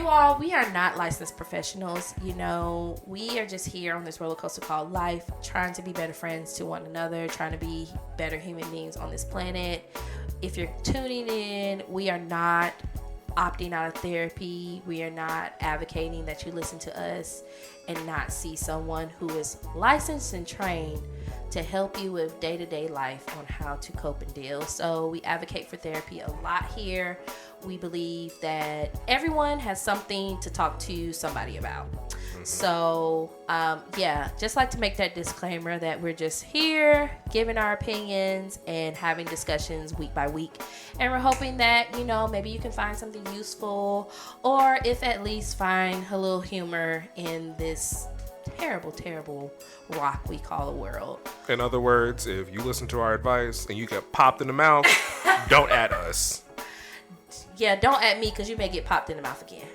all, we are not licensed professionals. You know, we are just here on this roller coaster called life, trying to be better friends to one another, trying to be better human beings on this planet. If you're tuning in, we are not opting out of therapy. We are not advocating that you listen to us and not see someone who is licensed and trained to help you with day-to-day life on how to cope and deal. So we advocate for therapy a lot here. We believe that everyone has something to talk to somebody about. So, just like to make that disclaimer that we're just here giving our opinions and having discussions week by week. And we're hoping that, you know, maybe you can find something useful, or if at least find a little humor in this terrible, terrible rock we call the world. In other words, if you listen to our advice and you get popped in the mouth, don't at us. Yeah, don't at me, because you may get popped in the mouth again.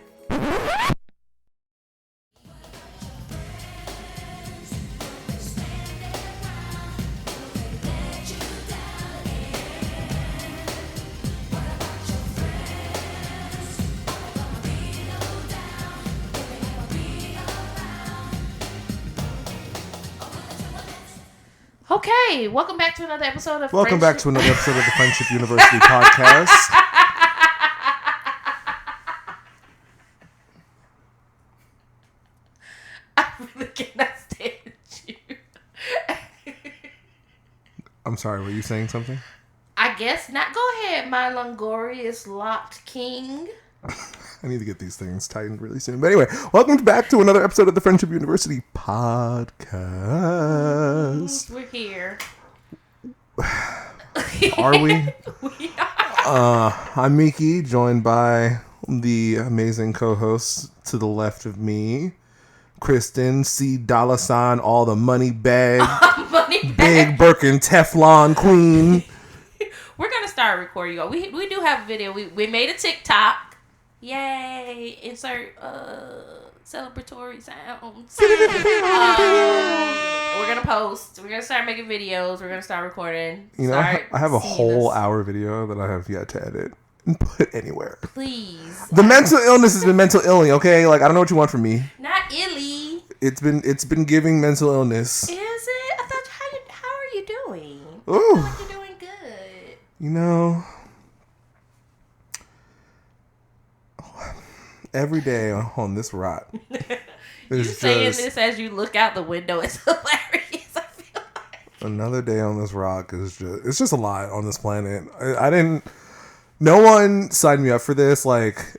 Okay, welcome back to another episode of Friendship University podcast. I really cannot stand you. I'm sorry, were you saying something? I guess not. Go ahead, my Longorious Locked King. I need to get these things tightened really soon. But anyway, welcome back to another episode of the Friendship University podcast. We're here. Are we? We are. I'm Miki, joined by the amazing co-hosts to the left of me, Kristen, C. Dollar-sign, all the money bag, big Birkin Teflon queen. We're going to start recording, y'all. We do have a video. We made a TikTok. Yay! Insert celebratory sounds. We're gonna post. We're gonna start making videos. We're gonna start recording. You know, I have a whole hour video that I have yet to edit and put anywhere. Please. The mental illness has been mental illy, okay? Like, I don't know what you want from me. Not illy. It's been giving mental illness. Is it? I thought. How are you doing? Ooh. I feel like you're doing good. You know, every day on this rock. You saying this as you look out the window is hilarious. I feel like another day on this rock is just a lot on this planet. No one signed me up for this. Like,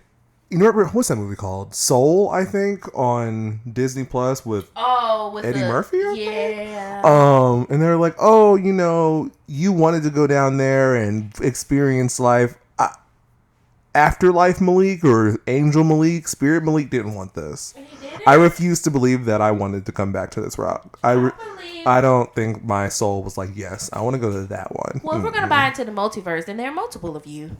you know, what's that movie called? Soul, I think, on Disney Plus with Eddie Murphy. Yeah. And they're like, oh, you know, you wanted to go down there and experience life. Afterlife Malik or Angel Malik, Spirit Malik didn't want this. I refuse to believe that I wanted to come back to this rock. I don't think my soul was like, yes, I want to go to that one. Well, if we're going to buy into the multiverse, then there are multiple of you.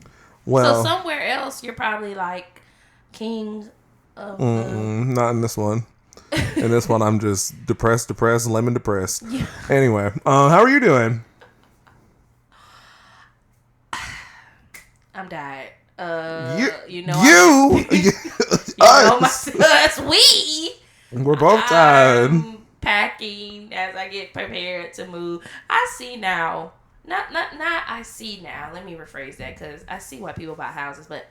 Well, so somewhere else, you're probably like king of not in this one. In this one, I'm just depressed, lemon depressed. Yeah. Anyway, how are you doing? I'm died. You know us. We're both tired. I'm packing as I get prepared to move. I see now. Not. I see now. Let me rephrase that, because I see why people buy houses, but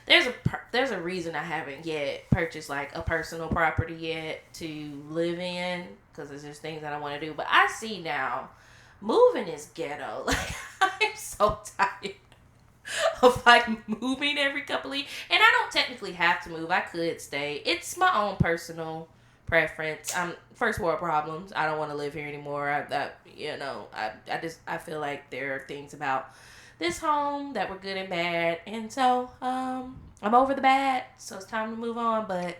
there's a reason I haven't yet purchased like a personal property yet to live in, because there's just things that I want to do. But I see now, moving is ghetto. Like, I'm so tired of like moving every couple of years. And I don't technically have to move. I could stay. It's my own personal preference. First world problems. I don't want to live here anymore. I feel like there are things about this home that were good and bad. And so I'm over the bad. So it's time to move on. But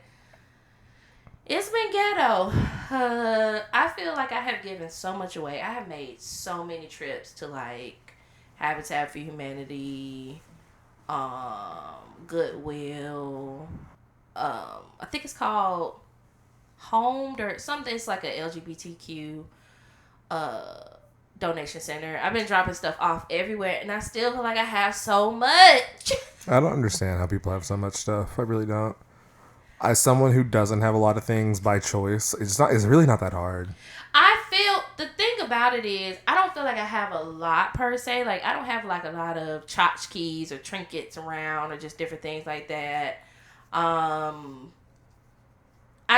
it's been ghetto. I feel like I have given so much away. I have made so many trips to like Habitat for Humanity, Goodwill. I think it's called Homed or something. It's like a LGBTQ donation center. I've been dropping stuff off everywhere, and I still feel like I have so much. I don't understand how people have so much stuff. I really don't. As someone who doesn't have a lot of things by choice, it's really not that hard. I feel the thing about it is I don't feel like I have a lot per se. Like I don't have like a lot of tchotchkes or trinkets around or just different things like that. I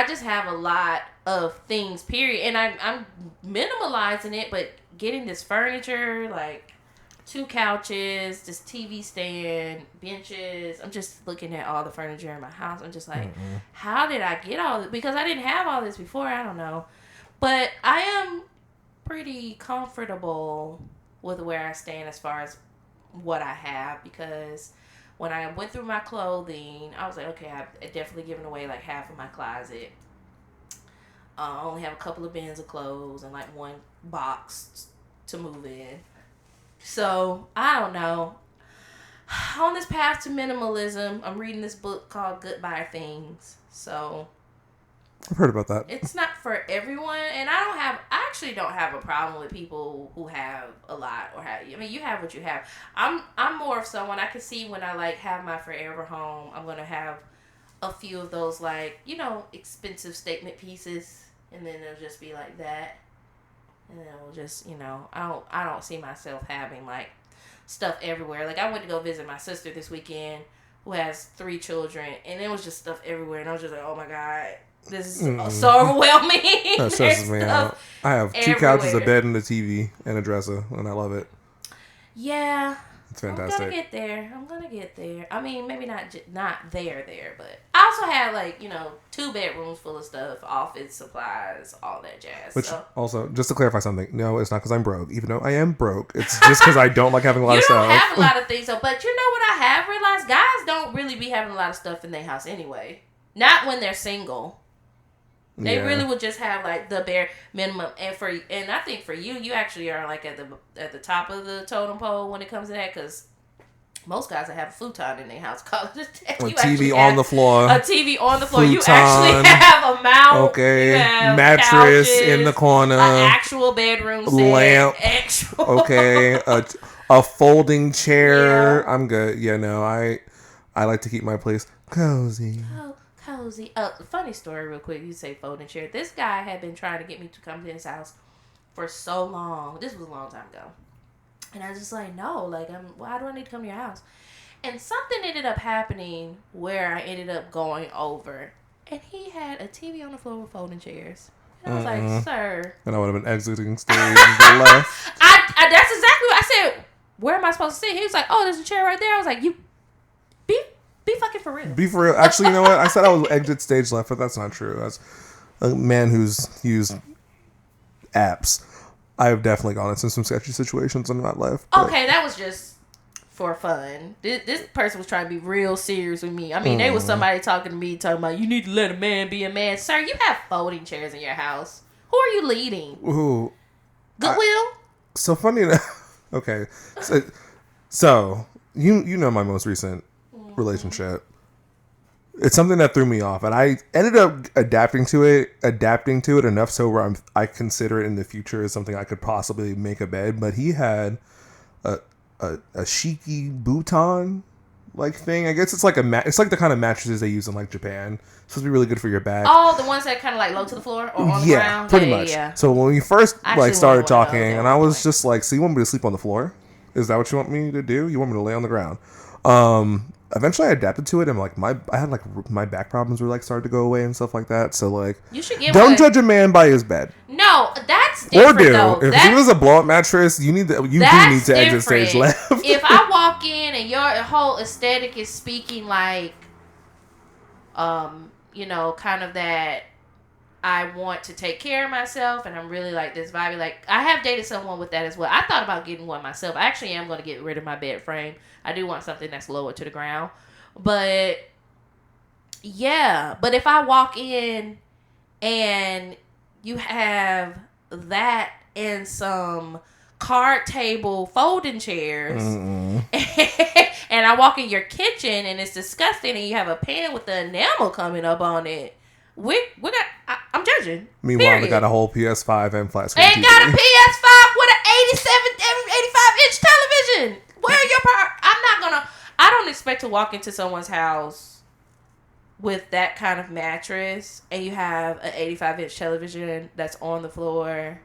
just have a lot of things, period. And I'm minimalizing it, but getting this furniture, like 2 couches, this TV stand, benches. I'm just looking at all the furniture in my house. I'm just like, how did I get all this? Because I didn't have all this before. I don't know. But I am pretty comfortable with where I stand as far as what I have. Because when I went through my clothing, I was like, okay, I've definitely given away like half of my closet. I only have a couple of bins of clothes and like 1 box to move in. So, I don't know. On this path to minimalism, I'm reading this book called Goodbye Things. So, I've heard about that. it's not for everyone. And I actually don't have a problem with people who have a lot or have, I mean, you have what you have. I'm more of someone, I can see when I like have my forever home, I'm going to have a few of those like, expensive statement pieces. And then it'll just be like that. And then it'll just, I don't see myself having like stuff everywhere. Like I went to go visit my sister this weekend who has 3 children, and it was just stuff everywhere. And I was just like, oh my God, this is so overwhelming. That stresses me out. I have 2 couches, a bed, and a TV, and a dresser, and I love it. Yeah. It's fantastic. I'm gonna get there. I mean, maybe not there, but I also have like 2 bedrooms full of stuff, office supplies, all that jazz. Which also, just to clarify something, no, it's not because I'm broke. Even though I am broke, it's just because I don't like having a lot of stuff. You don't have a lot of things, though. But you know what I have realized? Guys don't really be having a lot of stuff in their house anyway. Not when they're single. They really would just have like the bare minimum, and I think for you actually are like at the top of the totem pole when it comes to that, because most guys that have a futon in their house, call it a TV on the floor. A TV on the floor. Futon, you actually have a mount. Okay, mattress couches, in the corner. An actual bedroom set. Lamp. Actual. Okay, a folding chair. Yeah. I'm good. Yeah, no, I like to keep my place cozy. Cozy. Funny story real quick. You say folding chair. This guy had been trying to get me to come to his house for so long. This was a long time ago. And I was just like, no, like, why do I need to come to your house? And something ended up happening where I ended up going over. And he had a TV on the floor with folding chairs. And I was like, sir. And I would have been exiting stage and left. That's exactly what I said. Where am I supposed to sit? He was like, oh, there's a chair right there. I was like, be fucking for real. Be for real. Actually, you know what? I said I was exit stage left, but that's not true. As a man who's used apps, I have definitely gone into some sketchy situations and not left. Okay, that was just for fun. This person was trying to be real serious with me. I mean, they was somebody talking to me, talking about, you need to let a man be a man. Sir, you have folding chairs in your house. Who are you leading? Ooh. Goodwill? So funny enough. Okay. So you know my most recent relationship. It's something that threw me off, and I ended up adapting to it enough so where I consider it in the future as something I could possibly make a bed. But he had a chic-y futon like thing. I guess it's like it's like the kind of mattresses they use in like Japan. It's supposed to be really good for your back. Oh, the ones that kind of like low to the floor or on the ground? Pretty much. Yeah. So when we first like started talking, and I was like, just like, so you want me to sleep on the floor? Is that what you want me to do? You want me to lay on the ground? Eventually I adapted to it, and like I had like my back problems were like started to go away and stuff like that. So like, you should get don't judge a man by his bed. No, that's different. Or do though. If he was a blow up mattress, you do need to exit stage left. If I walk in and your whole aesthetic is speaking like, kind of that I want to take care of myself, and I'm really like this vibe. Like I have dated someone with that as well. I thought about getting one myself. I actually am going to get rid of my bed frame. I do want something that's lower to the ground. But yeah, but if I walk in and you have that and some card table folding chairs and I walk in your kitchen and it's disgusting and you have a pan with the enamel coming up on it, I'm judging. Meanwhile, they got a whole PS5 and flat screen TV. They got a PS5 with an 85-inch television. Where are your I expect to walk into someone's house with that kind of mattress and you have an 85-inch television that's on the floor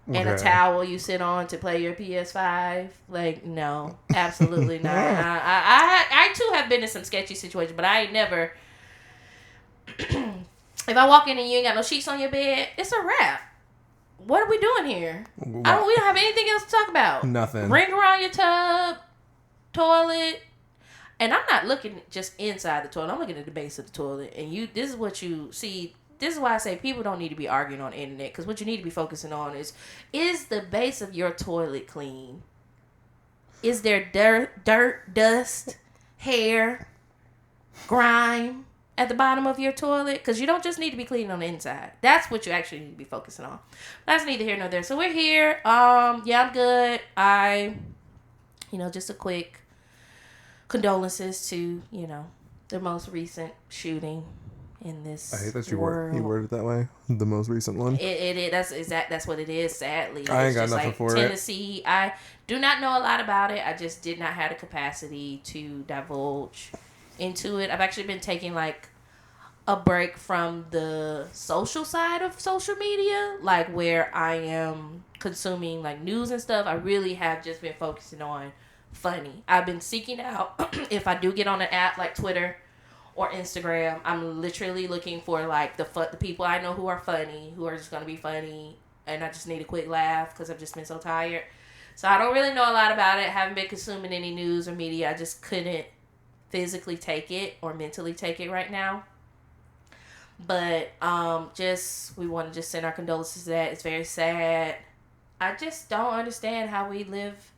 and a towel you sit on to play your PS5. Like, no, absolutely not. I too have been in some sketchy situations, but I ain't never. If I walk in and you ain't got no sheets on your bed, it's a wrap. What are we doing here? We don't have anything else to talk about. Nothing. Ring around your tub, toilet. And I'm not looking just inside the toilet. I'm looking at the base of the toilet. And this is what you see. This is why I say people don't need to be arguing on the internet. Because what you need to be focusing on is the base of your toilet clean? Is there dirt, dust, hair, grime at the bottom of your toilet? Because you don't just need to be cleaning on the inside. That's what you actually need to be focusing on. That's neither here nor there. So we're here. Yeah, I'm good. Just a quick condolences to, the most recent shooting in this I hate that world. you worded it that way. The most recent one. That's what it is, sadly. I ain't got nothing for Tennessee. I do not know a lot about it. I just did not have the capacity to divulge into it. I've actually been taking like a break from the social side of social media, like where I am consuming like news and stuff. I really have just been focusing on funny. I've been seeking out if I do get on an app like Twitter or Instagram, I'm literally looking for like the people I know who are funny, who are just gonna be funny, and I just need a quick laugh because I've just been so tired. So I don't really know a lot about it. Haven't been consuming any news or media. I just couldn't physically take it or mentally take it right now. But we want to just send our condolences to that. It's very sad. I just don't understand how we live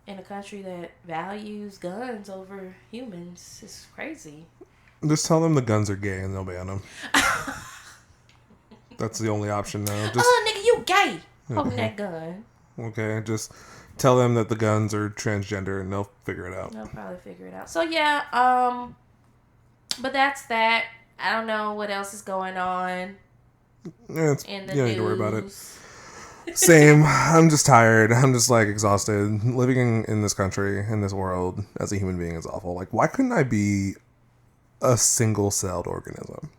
in a country that values guns over humans. It's crazy. Just tell them the guns are gay and they'll ban them. That's the only option now. Nigga, you gay. Holding that gun. Okay, just tell them that the guns are transgender and they'll figure it out. They'll probably figure it out. So yeah, but that's that. I don't know what else is going on in the news. You don't need to worry about it. Same. I'm just tired. I'm just like exhausted. Living in this country, in this world, as a human being is awful. Like, why couldn't I be a single-celled organism?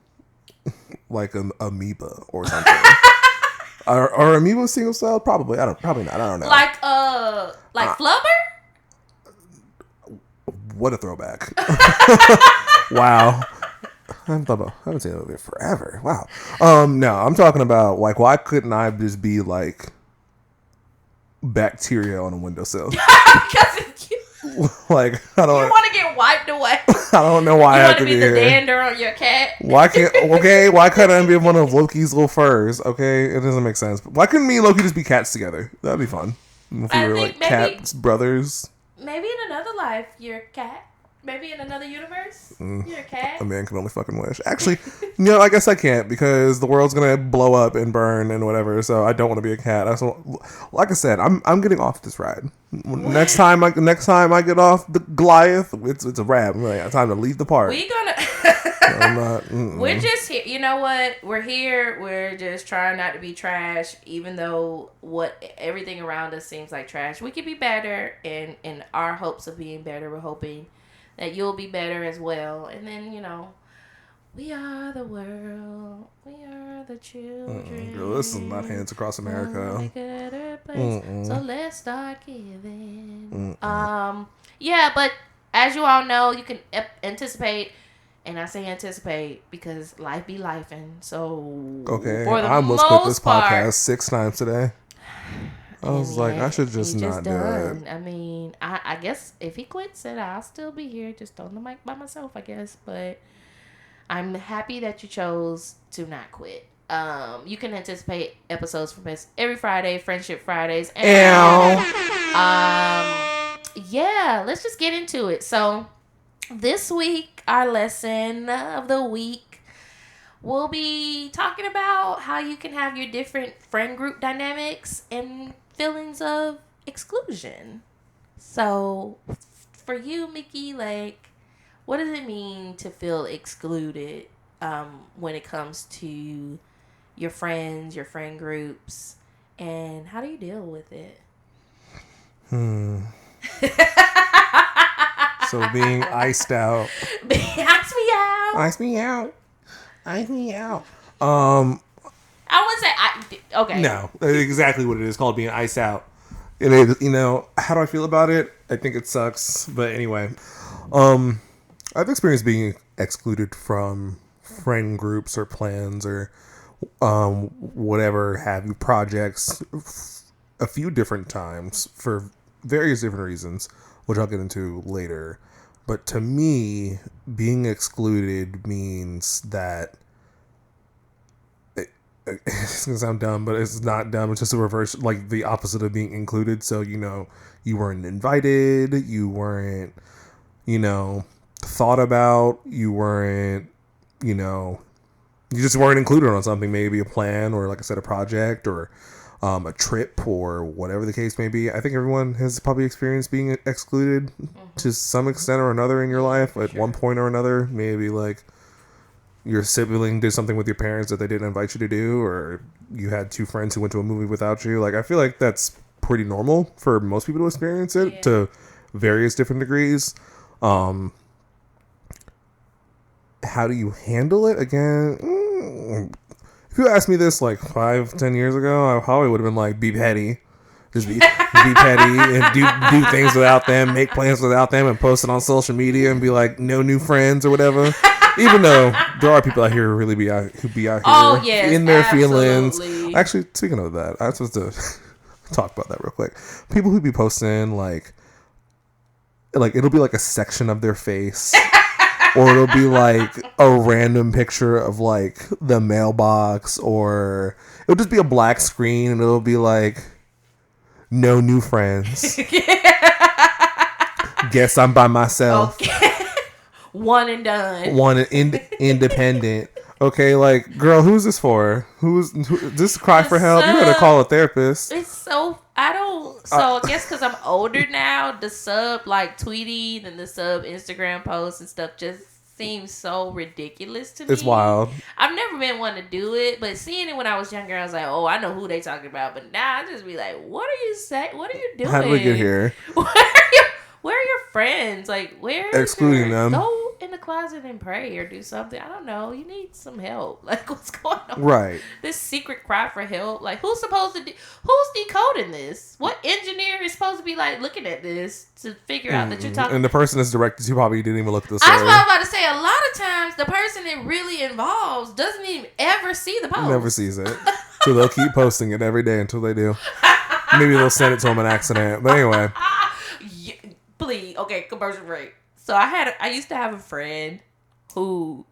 Like an amoeba or something. Are amoebas single-celled? Probably. Probably not. I don't know. Like Flubber? What a throwback. Wow. I haven't seen that movie in forever. Wow. No, I'm talking about like, why couldn't I just be like bacteria on a windowsill? Because it's you. Like, I don't. You want to get wiped away. I don't know why I have to be the here. dander on your cat. Why couldn't I be one of Loki's little furs? Okay, it doesn't make sense. Why couldn't me and Loki just be cats together? That'd be fun. If we were like cats brothers. Maybe in another life, you're a cat. Maybe in another universe, you're a cat. A man can only fucking wish. Actually, I guess I can't because the world's gonna blow up and burn and whatever. So I don't want to be a cat. Like I said, I'm getting off this ride. Next time I get off the Goliath, it's a wrap. It's time to leave the park. We're just here. You know what? We're here. We're just trying not to be trash, even though everything around us seems like trash. We could be better, and in our hopes of being better, we're hoping that you'll be better as well. And then, we are the world. We are the children. Girl, this is not Hands Across America. Make a better place. So let's start giving. Yeah, but as you all know, you can anticipate, and I say anticipate because life be lifing. So okay, I almost quit this podcast 6 times today. I was like, I should just not do it. I mean, I guess if he quits it, I'll still be here, just on the mic by myself, I guess. But I'm happy that you chose to not quit. You can anticipate episodes from us every Friday, Friendship Fridays. And, yeah, let's just get into it. So this week, our lesson of the week, we'll be talking about how you can have your different friend group dynamics and feelings of exclusion. So for you, Mickey, like, what does it mean to feel excluded when it comes to your friends, your friend groups, and how do you deal with it? So being iced out. Ice me out. Ice me out. Ice me out. I wouldn't say okay. No, exactly what it is called, being iced out. It is, how do I feel about it? I think it sucks. But anyway, I've experienced being excluded from friend groups or plans or whatever have you, projects a few different times for various different reasons, which I'll get into later. But to me, being excluded means that it's gonna sound dumb, but it's not dumb. It's just a reverse, like the opposite of being included. So, you weren't invited, you weren't, thought about, you weren't, you just weren't included on something, maybe a plan or, like I said, a project or a trip or whatever the case may be. I think everyone has probably experienced being excluded to some extent or another in your life at one point or another. Maybe like your sibling did something with your parents that they didn't invite you to do, or you had two friends who went to a movie without you. Like, I feel like that's pretty normal for most people to experience it to various different degrees. How do you handle it? Again, if you asked me this like 5-10 years ago, I probably would have been like, be petty. Just be petty and do things without them, make plans without them, and post it on social media and be like, no new friends or whatever. Even though there are people out here who really be out here in their feelings. Actually, speaking of that, I was supposed to talk about that real quick. People who be posting like it'll be like a section of their face, or it'll be like a random picture of like the mailbox, or it'll just be a black screen and it'll be like, no new friends. Guess I'm by myself. Okay. One and done. Independent. Okay, like, girl, who's this for? This cry for help? You better call a therapist. It's so I guess because I'm older now, the sub like tweeting and the sub Instagram posts and stuff just seems so ridiculous to me. It's wild. I've never been one to do it, but seeing it when I was younger, I was like, oh, I know who they talking about. But now I just be like, what are you saying? What are you doing? How did we get here? Where are your friends? Like, excluding them? Go in the closet and pray or do something. I don't know. You need some help. Like, what's going on? Right. This secret cry for help. Like, who's decoding this? What engineer is supposed to be like looking at this to figure out that you're talking? And the person that's directed to probably didn't even look at the story. That's what I was about to say. A lot of times, the person it really involves doesn't even ever see the post. Never sees it. So they'll keep posting it every day until they do. Maybe they'll send it to them on accident. But anyway. Please, okay, commercial break. So I used to have a friend who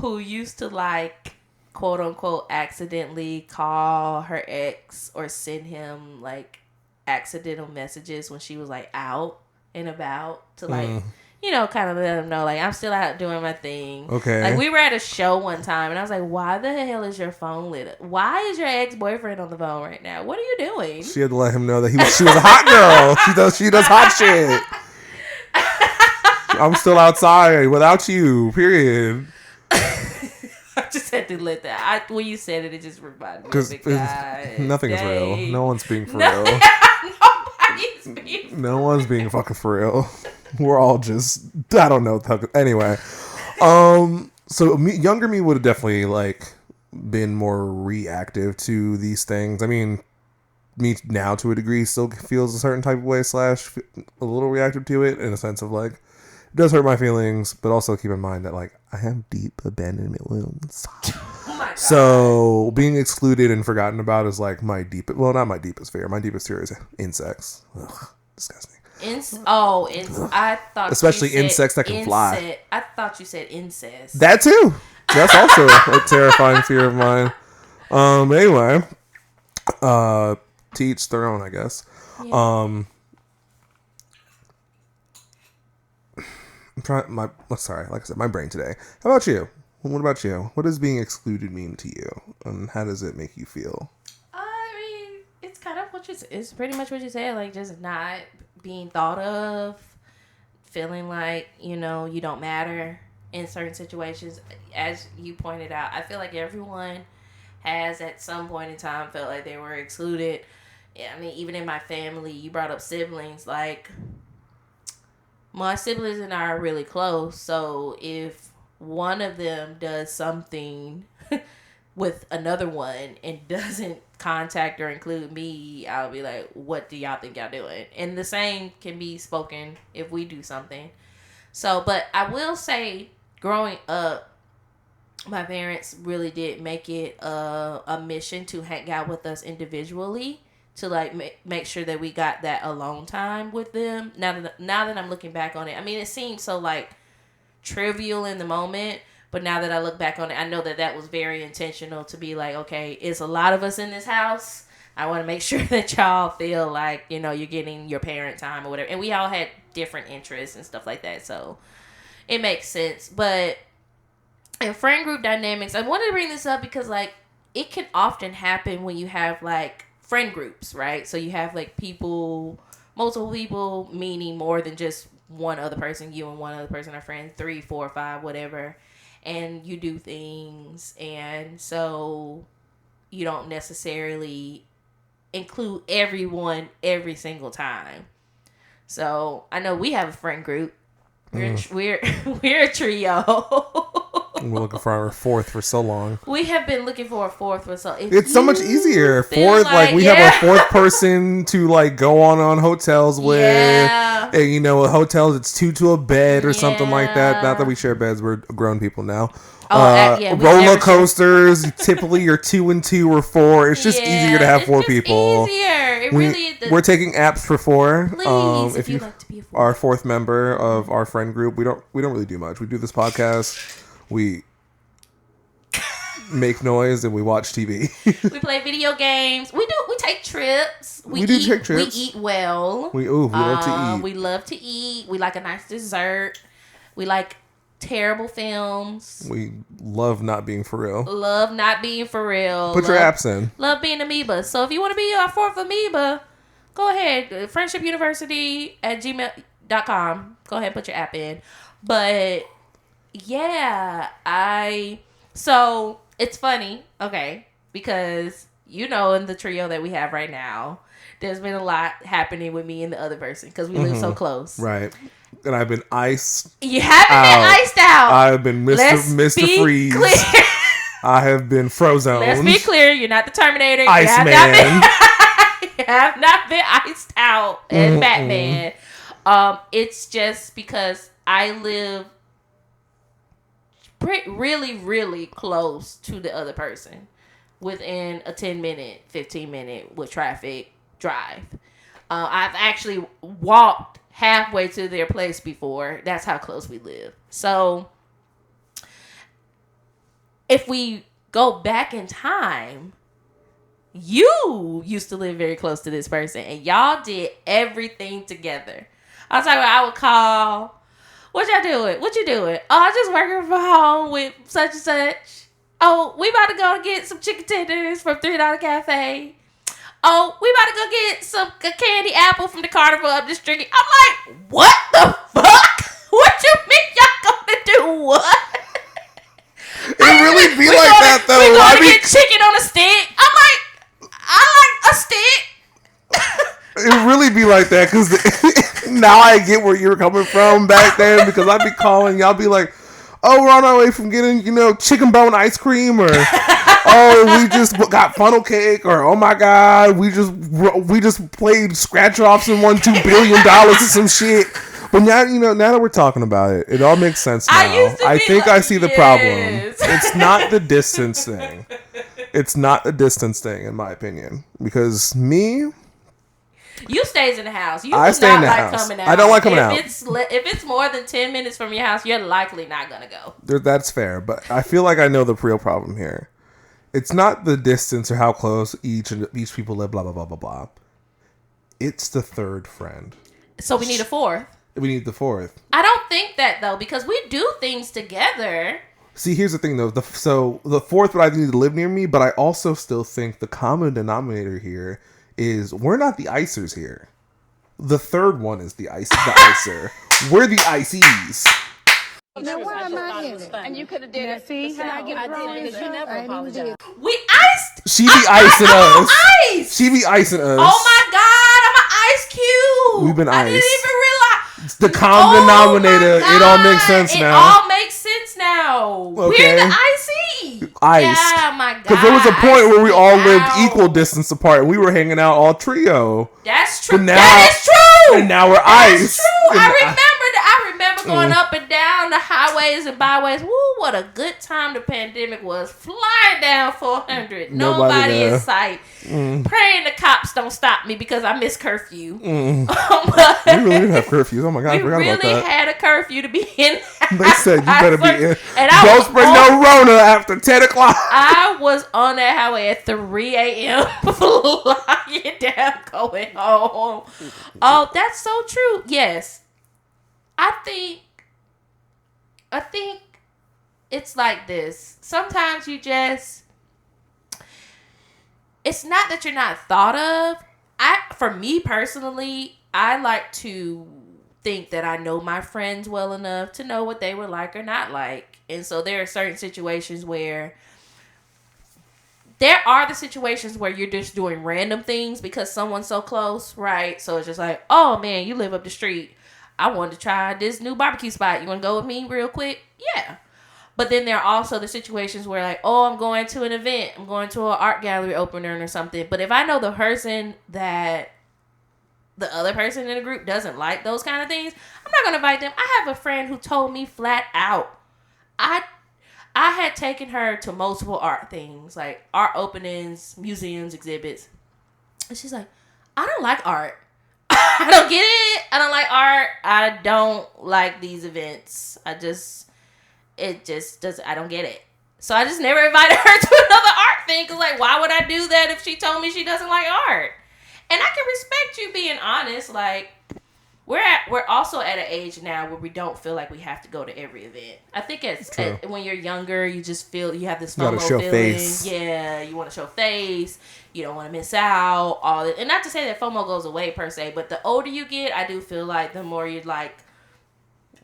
used to like, quote unquote, accidentally call her ex or send him like accidental messages when she was like out and about to like, kind of let him know like I'm still out doing my thing. Okay. Like we were at a show one time and I was like, why the hell is your phone lit up? Why is your ex-boyfriend on the phone right now? What are you doing? She had to let him know that she was a hot girl. She does hot shit. I'm still outside without you. Period. I just had to let that. When you said it, it just reminded me of the guy. Nothing is real. No one's being for real. Nobody's being for real. No one's being fucking for real. We're all just, I don't know. Anyway, so younger me would have definitely like been more reactive to these things. I mean, me now to a degree still feels a certain type of way / a little reactive to it in a sense of like, it does hurt my feelings, but also keep in mind that like I have deep abandonment wounds. Oh my God. So being excluded and forgotten about is like not my deepest fear. My deepest fear is insects. Ugh, disgusting. I thought especially insects that can fly. I thought you said incest. That too. That's also a terrifying fear of mine. Anyway, to each their own, I guess. Yeah. I'm trying like I said, my brain today. How about you? What about you? What does being excluded mean to you, and how does it make you feel? I mean, it's kind of it's pretty much what you said. Like just not being thought of, feeling like, you don't matter in certain situations. As you pointed out, I feel like everyone has at some point in time felt like they were excluded I mean, even in my family, you brought up siblings. Like, my siblings and I are really close. So if one of them does something with another one and doesn't contact or include me, I'll be like, what do y'all think y'all doing? And the same can be spoken if we do something. So, but I will say, growing up, my parents really did make it a mission to hang out with us individually, to like make sure that we got that alone time with them. Now that I'm looking back on it, I mean, it seems so like trivial in the moment, but now that I look back on it, I know that was very intentional to be like, okay, it's a lot of us in this house. I want to make sure that y'all feel like, you know, you're getting your parent time or whatever. And we all had different interests and stuff like that, so it makes sense. But in friend group dynamics, I wanted to bring this up because, like, it can often happen when you have, like, friend groups, right? So you have, like, multiple people, meaning more than just one other person. You and one other person are friends, 3, 4, 5, whatever. And you do things. And so you don't necessarily include everyone every single time. So I know we have a friend group. We're a trio. We're looking for our fourth for so long. We have been looking for a fourth for so. It's so much easier. Fourth, like we have a fourth person to like go on hotels with. Yeah. And you know, with hotels it's 2 to a bed or something like that. Not that we share beds. We're grown people now. Roller coasters. Typically, you're 2 and 2 or 4. It's just easier to have 4 people. Easier. We're taking apps for 4. Please, if you'd like to be a 4th. Our 4th member of our friend group. We don't really do much. We do this podcast. We make noise and we watch TV. We play video games. We take trips. We take trips. We eat well. We love to eat. We love to eat. We like a nice dessert. We like terrible films. We love not being for real. Put your apps in. Love being amoeba. So if you want to be our 4th amoeba, go ahead. friendshipuniversity@gmail.com. Go ahead, put your app in. But yeah, so it's funny, okay, because you know, in the trio that we have right now, there's been a lot happening with me and the other person because we live so close, right? And I've been iced. You haven't been iced out. I've been Mr. Freeze. Clear. I have been frozen. Let's be clear. You're not the Terminator. Iceman. You have not been iced out as Batman. It's just because I live really, really close to the other person, within a 10-minute, 15-minute with traffic drive. I've actually walked halfway to their place before. That's how close we live. So if we go back in time, you used to live very close to this person and y'all did everything together. I was talking about, I would call, what y'all doing? What you doing? Oh, I just working from home with such and such. Oh, we about to go get some chicken tenders from $3 Cafe. Oh, we about to go get some candy apple from the carnival up the street. I'm like, what the fuck? What you mean y'all gonna do what? It really be like that though. We gonna get chicken on a stick. I'm like, I like a stick. It really be like that because now I get where you were coming from back then, because I'd be calling, y'all be like, oh, we're on our way from getting, chicken bone ice cream, or oh, we just got funnel cake, or oh my god, we just played scratch offs and won $2 billion or some shit. But now, now that we're talking about it, it all makes sense now. I think I see the problem. It's not the distance thing. It's not a distance thing, in my opinion, because you stays in the house. I stay in the house. Coming out. I don't like coming out. If it's more than 10 minutes from your house, you're likely not gonna go. That's fair, but I feel like I know the real problem here. It's not the distance or how close each people live. Blah blah blah blah blah. It's the third friend. So we need a 4th. We need the 4th. I don't think that though, because we do things together. See, here's the thing though. So the 4th would either need to live near me, but I also still think the common denominator here is we're not the icers here. The third one is the icer. We're the ices. Now why am I in it? And you could have did it. See how I get thrown in because you never apologized. We iced. She be icing I'm us. on ice. She be icing us. Oh my God, I'm an ice cube. We've been I didn't iced. even realize. The common denominator. It all makes sense It now. all makes sense now. Okay. We're the IC. Iced. Yeah, my God. Because there was a point where we all lived Out. equal distance apart and we were hanging out all trio. That's true. But now- that is true. And now we're That's iced. true. And I remember going Mm. up and down the highways and byways. Woo, what a good time the pandemic was. Flying down 400. Nobody in there. sight. Praying the cops don't stop me because I missed curfew. We really did have curfews. Oh my God, I We forgot really about that. had a curfew to be in. They said you better be in. And I Don't was spread on- no Rona after 10 o'clock. I was on that highway at 3 a.m. flying down, going home. Oh, that's so true. Yes. I think it's like this. Sometimes you just, it's not that you're not thought of. For me personally, I like to think that I know my friends well enough to know what they were like or not like. And so there are certain situations where there are the situations where you're just doing random things because someone's so close, right? So it's just like, oh man, you live up the street. I wanted to try this new barbecue spot. You want to go with me real quick? Yeah. But then there are also the situations where like, oh, I'm going to an event. I'm going to an art gallery opening or something. But if I know the person that the other person in the group doesn't like those kind of things, I'm not going to invite them. I have a friend who told me flat out, I had taken her to multiple art things, like art openings, museums, exhibits. And she's like, I don't like art. I don't get it. I don't like art. I don't like these events. I don't get it. So I just never invited her to another art thing. Cause like, why would I do that if she told me she doesn't like art? And I can respect you being honest. Like, we're also at an age now where we don't feel like we have to go to every event. I think when you're younger, you just feel you have this FOMO feeling. Face. Yeah, you want to show face. You don't want to miss out. All that. And not to say that FOMO goes away per se, but the older you get, I do feel like the more you're like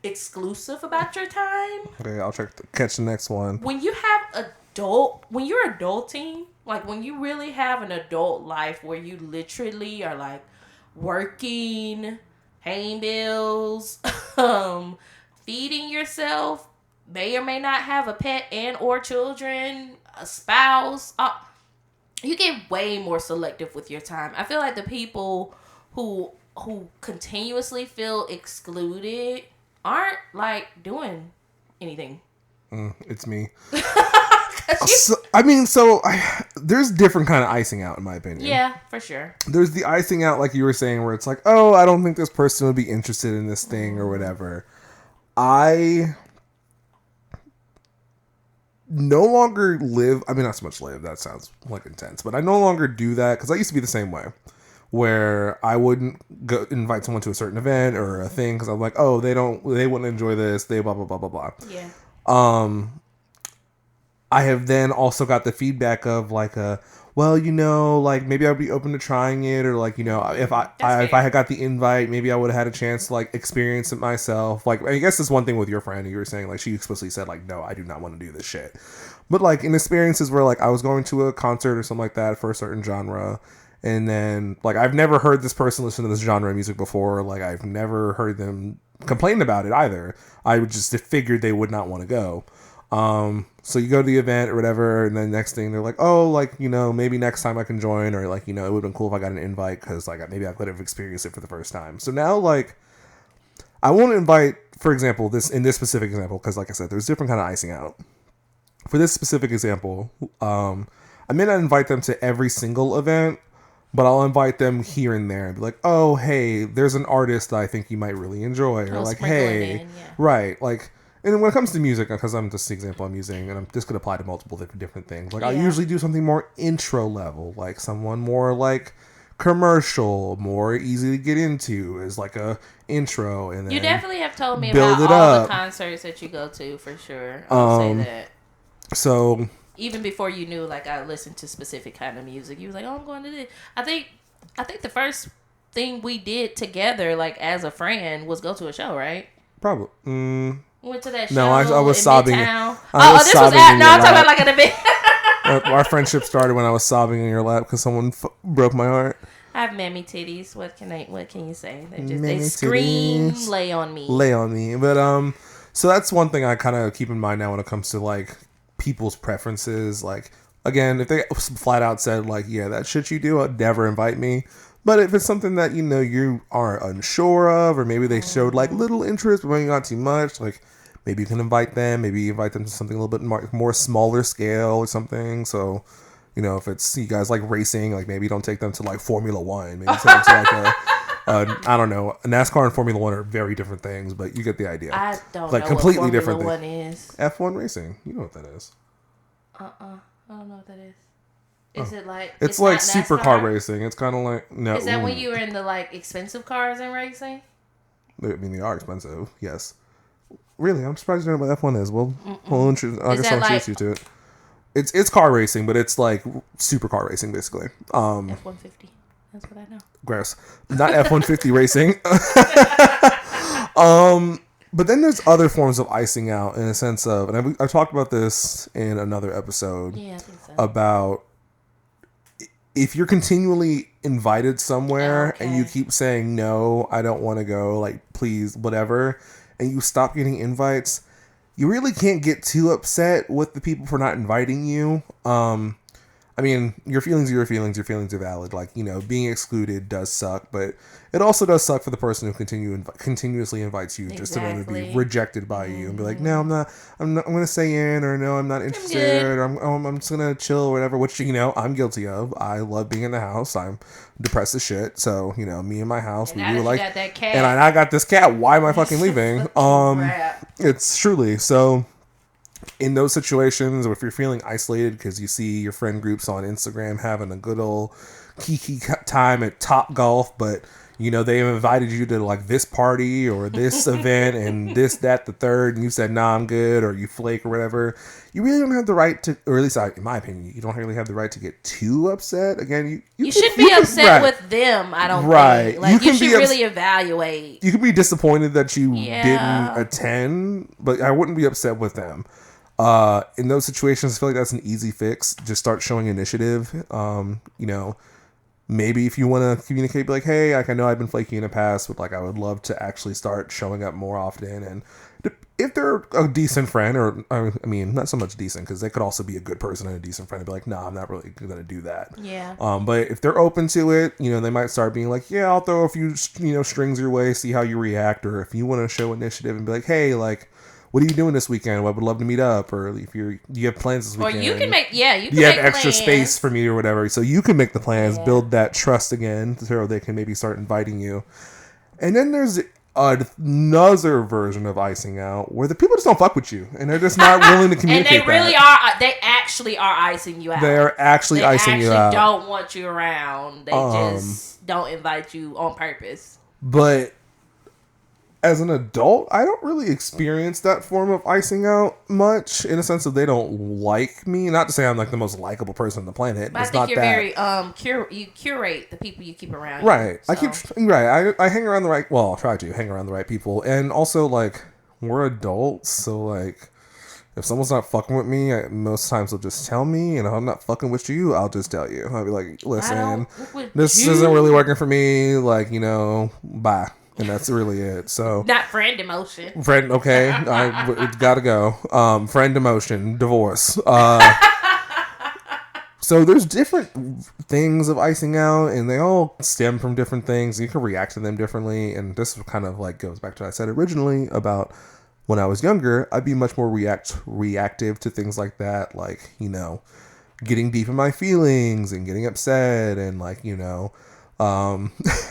exclusive about your time. Okay, I'll catch the next one. When you're adulting, like when you really have an adult life where you literally are like working, paying bills, feeding yourself, may or may not have a pet and or children, a spouse. You get way more selective with your time. I feel like the people who continuously feel excluded aren't like doing anything. It's me. There's different kind of icing out in my opinion. Yeah, for sure. There's the icing out like you were saying where it's like, oh, I don't think this person would be interested in this thing or whatever. I no longer not so much live, that sounds like intense, but I no longer do that because I used to be the same way where I wouldn't go invite someone to a certain event or a thing because I'm like, oh, they wouldn't enjoy this, they blah blah blah blah blah. Yeah. I have then also got the feedback of like well, like maybe I'd be open to trying it, or like, if I had got the invite, maybe I would have had a chance to like experience it myself. Like, I guess this one thing with your friend, you were saying like she explicitly said like, no, I do not want to do this shit. But like in experiences where like I was going to a concert or something like that for a certain genre, and then like I've never heard this person listen to this genre of music before. Like I've never heard them complain about it either. I would just figured they would not want to go. So you go to the event or whatever, and then next thing they're like, oh, like, maybe next time I can join, or like, it would have been cool if I got an invite because like maybe I could have experienced it for the first time. So now like I won't invite, for example, this specific example, because like I said, there's different kind of icing out. For this specific example, I may not invite them to every single event, but I'll invite them here and there and be like, oh, hey, there's an artist that I think you might really enjoy, or like, hey, right, like. And when it comes to music, because I'm just the example I'm using, and this could apply to multiple different things. Like, I usually do something more intro level, like someone more like commercial, more easy to get into is like a intro. And then you definitely have told me about all the concerts that you go to for sure. I'll say that. So even before you knew, like I listened to specific kind of music, you was like, "Oh, I'm going to this." I think the first thing we did together, like as a friend, was go to a show, right? Probably. We went to that show. No, I was in sobbing. Midtown. This was at. No, I'm talking about like at a bit. Our friendship started when I was sobbing in your lap because someone broke my heart. I have mammy titties. What can you say? They Mammy scream, titties. lay on me. But so that's one thing I kind of keep in mind now when it comes to like people's preferences. Like again, if they flat out said like, yeah, that shit you do, I'd never invite me. But if it's something that you are unsure of, or maybe they showed like little interest, but maybe not too much, like. Maybe you can invite them. Maybe you invite them to something a little bit more smaller scale or something. So, if it's you guys like racing, like maybe don't take them to like Formula One. Maybe take them to like I don't know. NASCAR and Formula One are very different things, but you get the idea. I don't like know completely what different Formula thing. One is. F1 racing. You know what that is? I don't know what that is. Is it like it's like not supercar NASCAR? racing. It's kind of like no. Is that when you were in the like expensive cars and racing? I mean, they are expensive. Yes. Really, I'm surprised you don't know what F1 is. Well, I guess I'll introduce you to it. It's car racing, but it's like supercar racing, basically. F-150. That's what I know. Gross. Not F-150 racing. But then there's other forms of icing out in a sense of, and I talked about this in another episode. Yeah, I think so. About if you're continually invited somewhere and you keep saying, no, I don't want to go, like, please, whatever, and you stop getting invites, you really can't get too upset with the people for not inviting you. I mean, your feelings are your feelings. Your feelings are valid. Like, being excluded does suck, but it also does suck for the person who continuously invites you just to then be rejected by you and be like, no, I'm going to stay in, or no, I'm not interested, or I'm just going to chill or whatever, which, I'm guilty of. I love being in the house. I'm depressed as shit. So, me and my house, and we do like, got that cat. and I got this cat. Why am I fucking leaving? It's truly so. In those situations, or if you're feeling isolated because you see your friend groups on Instagram having a good old kiki time at Top Golf, but they have invited you to like this party or this event and this, that, the third, and you said, nah, I'm good, or you flake or whatever, you really don't have the right to, or at least in my opinion, you don't really have the right to get too upset. Again, you should be upset with them, I don't think. Like, you should really evaluate. You can be disappointed that you didn't attend, but I wouldn't be upset with them. In those situations, I feel like that's an easy fix. Just start showing initiative. Maybe if you want to communicate, be like, hey, like, I know I've been flaky in the past, but like, I would love to actually start showing up more often. And if they're a decent friend, or I mean, not so much decent, because they could also be a good person and a decent friend, and be like, nah, I'm not really going to do that. Yeah. But if they're open to it, they might start being like, yeah, I'll throw a few, strings your way, see how you react. Or if you want to show initiative and be like, hey, like, what are you doing this weekend? Well, I would love to meet up. Or if you have plans this weekend. Or you can make, you have extra space for me or whatever. So you can make the plans, build that trust again, so they can maybe start inviting you. And then there's another version of icing out where the people just don't fuck with you. And they're just not willing to communicate. And they actually are icing you out. They're actually icing you out. They actually don't want you around. They just don't invite you on purpose. But as an adult, I don't really experience that form of icing out much, in a sense that they don't like me. Not to say I'm like the most likable person on the planet. But I think you're very you curate the people you keep around. Right. You, so. I hang around the right. Well, I'll try to hang around the right people, and also like we're adults, so like if someone's not fucking with me, most times they'll just tell me, and if I'm not fucking with you, I'll just tell you. I'll be like, listen, this isn't really working for me. Like, bye. And that's really it. So not friend emotion. Okay. It's gotta go. Friend emotion. Divorce. So there's different things of icing out, and they all stem from different things. You can react to them differently, and this kind of like goes back to what I said originally about when I was younger. I'd be much more reactive to things like that, like getting deep in my feelings and getting upset, and like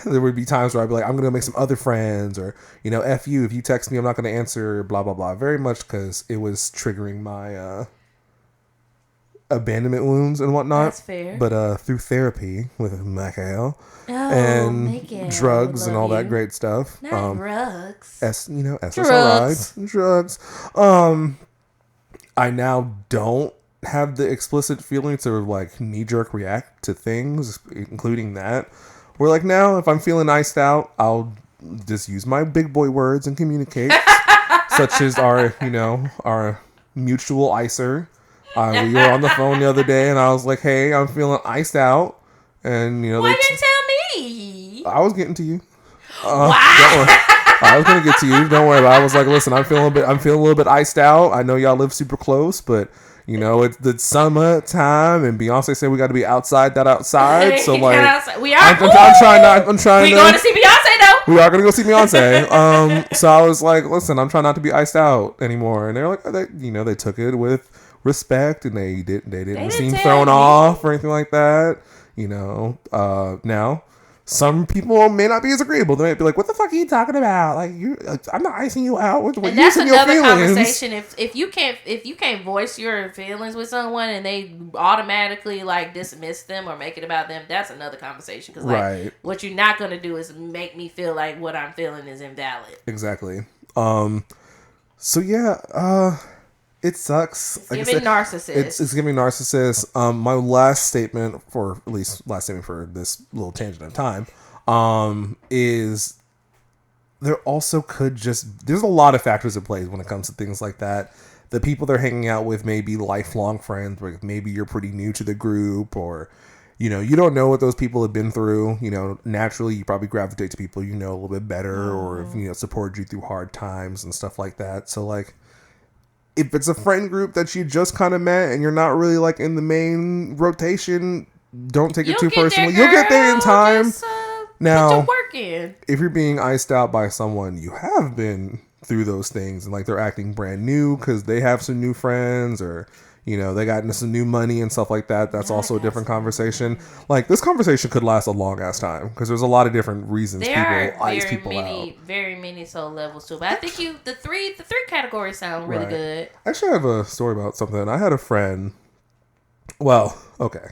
there would be times where I'd be like, I'm gonna make some other friends, or F you, if you text me I'm not gonna answer, blah blah blah, very much because it was triggering my abandonment wounds and whatnot. That's fair. But through therapy with Michael and drugs and all that great stuff, not drugs, SSRIs, drugs, I now don't have the explicit feeling to like knee-jerk react to things, including that. Where like now, if I'm feeling iced out, I'll just use my big boy words and communicate. such as our mutual icer. We were on the phone the other day, and I was like, "Hey, I'm feeling iced out," and Why you didn't tell me? I was getting to you. Wow. Don't worry. I was gonna get to you. Don't worry about it. I was like, listen, I'm feeling a little bit iced out. I know y'all live super close, but it's the summertime, and Beyonce said we got to be outside. So like, we are. I'm trying. We going to see Beyonce though. We are gonna go see Beyonce. So I was like, listen, I'm trying not to be iced out anymore, and they're like, they took it with respect, and they didn't seem thrown off or anything like that. Now. Some people may not be as agreeable. They might be like, "What the fuck are you talking about? Like, I'm not icing you out with and that's another conversation. If you can't voice your feelings with someone and they automatically like dismiss them or make it about them, that's another conversation. Because what you're not gonna do is make me feel like what I'm feeling is invalid. Exactly. So yeah. It sucks. It's giving narcissist. It's giving narcissist. My last statement for this little tangent of time, is there also there's a lot of factors at play when it comes to things like that. The people they're hanging out with may be lifelong friends, or maybe you're pretty new to the group, or you don't know what those people have been through. Naturally you probably gravitate to people a little bit better, or supported you through hard times and stuff like that. So like, if it's a friend group that you just kind of met and you're not really like in the main rotation, don't take it too personally. You'll get there in time. Just, now, put your work in. If you're being iced out by someone you have been through those things, and like they're acting brand new because they have some new friends, or they got into some new money and stuff like that, that's also a different conversation. Like, this conversation could last a long ass time because there's a lot of different reasons people ice people out. Very many soul levels too. But I think the three categories sound really good. Actually, I have a story about something. I had a friend. Well, okay.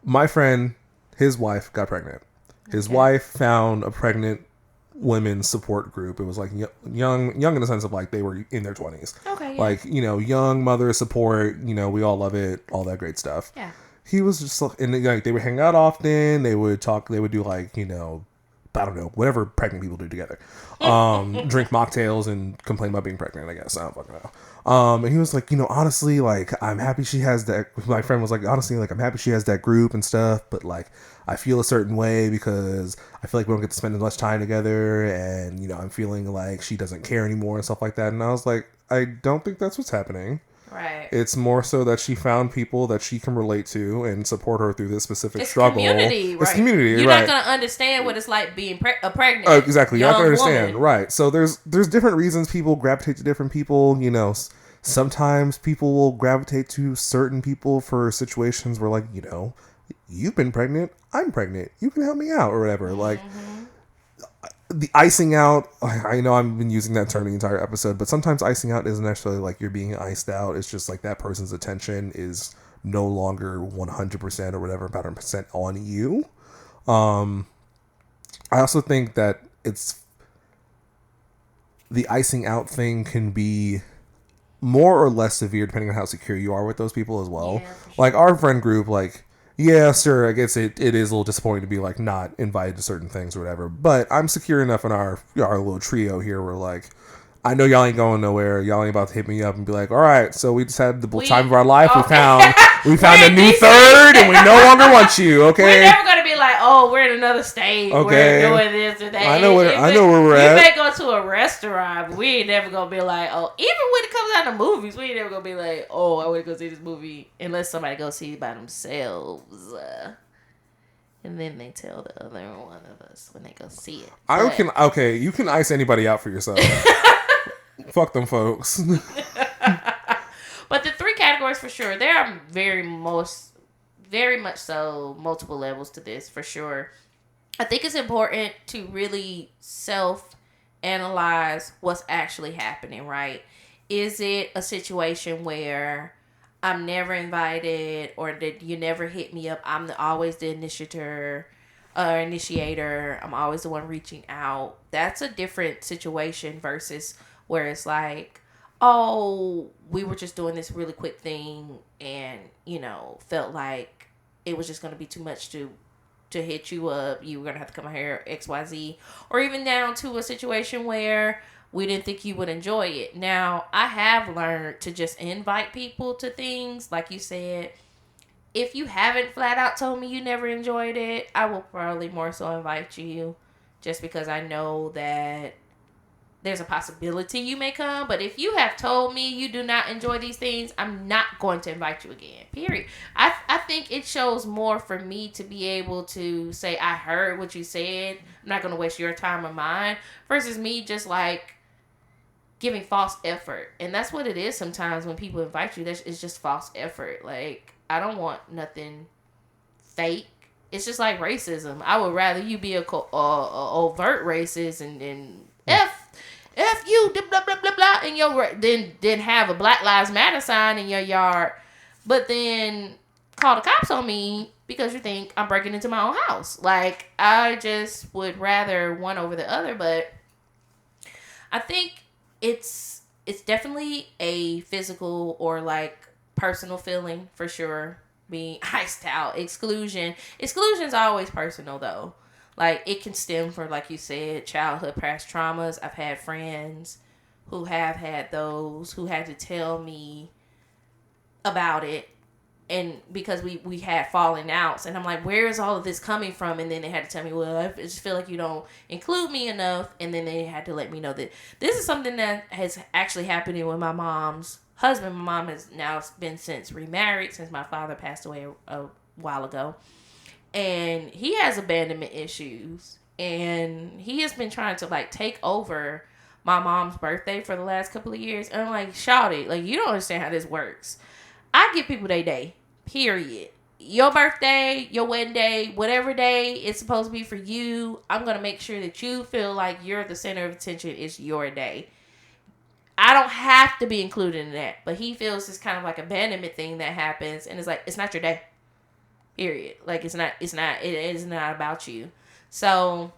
My friend, his wife got pregnant. His wife found a pregnant women's support group. It was like young in the sense of like they were in their 20s. Okay. Yeah. Like, young mother support, we all love it, all that great stuff. Yeah. He was just and like they would hang out often, they would talk, they would do like, I don't know, whatever pregnant people do together. Drink mocktails and complain about being pregnant, I guess. I don't fucking know. And he was like, honestly, like, I'm happy she has that. My friend was like, honestly, like, I'm happy she has that group and stuff, but like, I feel a certain way because I feel like we don't get to spend as much time together, and I'm feeling like she doesn't care anymore and stuff like that. And I was like, I don't think that's what's happening. Right. It's more so that she found people that she can relate to and support her through this specific struggle. It's community, You're not going to understand what it's like being pregnant. Exactly. You're not going to understand. Woman. Right. So there's different reasons people gravitate to different people. Sometimes people will gravitate to certain people for situations where, like, you've been pregnant, I'm pregnant, you can help me out or whatever. Like, the icing out, I know I've been using that term the entire episode, but sometimes icing out isn't necessarily like you're being iced out. It's just like that person's attention is no longer 100% or whatever, about 100% on you. I also think that the icing out thing can be more or less severe depending on how secure you are with those people as well. Yeah, sure. Like, our friend group, like, yeah, sure, I guess it is a little disappointing to be, like, not invited to certain things or whatever. But I'm secure enough in our little trio here where, like, I know y'all ain't going nowhere. Y'all ain't about to hit me up and be like, all right, so we just had the time of our life. Okay. We found a new third, and we no longer want you, okay? We're never going to be like, oh, we're in another state. Okay. We're doing this or that. I know where we're at. We may go to a restaurant, but we ain't never going to be like, oh, even when it comes out to movies, we ain't never going to be like, oh, I want to go see this movie, unless somebody go see it by themselves. And then they tell the other one of us when they go see it. You can ice anybody out for yourself. Fuck them folks. But the three categories for sure, there are very much so multiple levels to this for sure. I think it's important to really self-analyze what's actually happening, right? Is it a situation where I'm never invited, or that you never hit me up? I'm always the initiator. I'm always the one reaching out. That's a different situation versus where it's like, oh, we were just doing this really quick thing and, felt like it was just going to be too much to hit you up. You were going to have to come out here, XYZ. Or even down to a situation where we didn't think you would enjoy it. Now, I have learned to just invite people to things. Like you said, if you haven't flat out told me you never enjoyed it, I will probably more so invite you just because I know that there's a possibility you may come. But if you have told me you do not enjoy these things, I'm not going to invite you again. Period. I think it shows more for me to be able to say, I heard what you said. I'm not going to waste your time or mine. Versus me just like giving false effort. And that's what it is sometimes when people invite you. It's just false effort. Like, I don't want nothing fake. It's just like racism. I would rather you be a overt racist and F you, blah, blah, blah, blah, in your, then have a Black Lives Matter sign in your yard, but then call the cops on me because you think I'm breaking into my own house. Like, I just would rather one over the other, but I think it's definitely a physical or like personal feeling for sure. Being iced out, exclusion's always personal though. Like, it can stem from, like you said, childhood past traumas. I've had friends who have had those, who had to tell me about it. And because we had falling outs. And I'm like, where is all of this coming from? And then they had to tell me, well, I just feel like you don't include me enough. And then they had to let me know that this is something that has actually happened with my mom's husband. My mom has now been since remarried, since my father passed away a while ago. And he has abandonment issues. And he has been trying to, like, take over my mom's birthday for the last couple of years. And I'm like, shawty, like, you don't understand how this works. I give people their day, period. Your birthday, your wedding day, whatever day it's supposed to be for you, I'm going to make sure that you feel like you're the center of attention. It's your day. I don't have to be included in that. But he feels this kind of, like, abandonment thing that happens. And it's like, it's not your day. Period. Like, it is not about you. So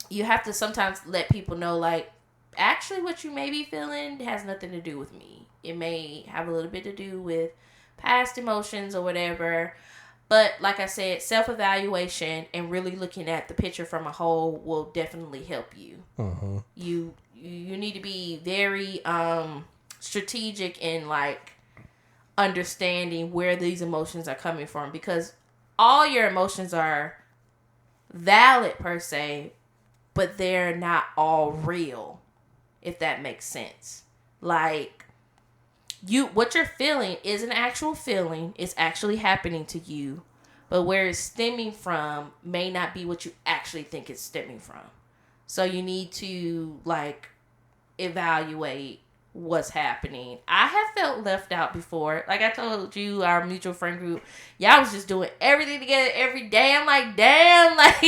you have to sometimes let people know, like, actually what you may be feeling has nothing to do with me. It may have a little bit to do with past emotions or whatever. But like I said, self-evaluation and really looking at the picture from a whole will definitely help you. Uh-huh. You need to be very strategic in, like, understanding where these emotions are coming from, because all your emotions are valid per se, but they're not all real, if that makes sense. Like, what you're feeling is an actual feeling. It's actually happening to you, but where it's stemming from may not be what you actually think it's stemming from. So you need to, like, evaluate what's happening. I have felt left out before. Like I told you, our mutual friend group, y'all was just doing everything together every day. I'm like, damn, like,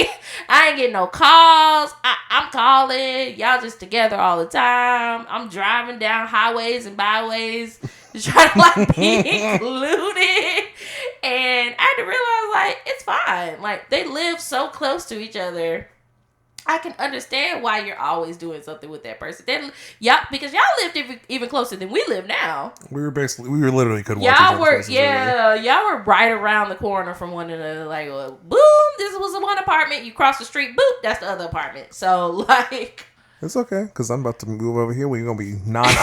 I ain't getting no calls. I'm calling. Y'all just together all the time. I'm driving down highways and byways just trying to, like, be included. And I had to realize, like, it's fine. Like, they live so close to each other. I can understand why you're always doing something with that person. Then, because y'all lived even closer than we live now. We were literally could watch y'all were right around the corner from one another. Like, boom, this was the one apartment. You cross the street, boop, that's the other apartment. So, like, it's okay because I'm about to move over here. We're gonna be non-ice.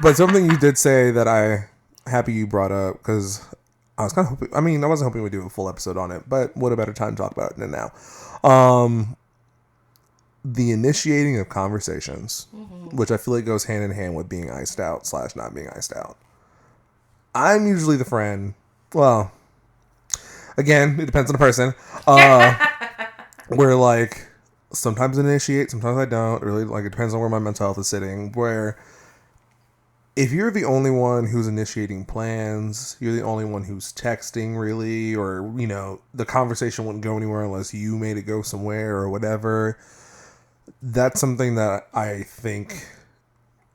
But something you did say that I happy you brought up, because I was kind of hoping, I wasn't hoping we'd do a full episode on it, but what a better time to talk about it than now. The initiating of conversations, which I feel like goes hand in hand with being iced out / not being iced out. I'm usually the friend, well, again, it depends on the person, where, like, sometimes I initiate, sometimes I don't. Really, like, it depends on where my mental health is sitting, where if you're the only one who's initiating plans, you're the only one who's texting, really, or, you know, the conversation wouldn't go anywhere unless you made it go somewhere or whatever. That's something that I think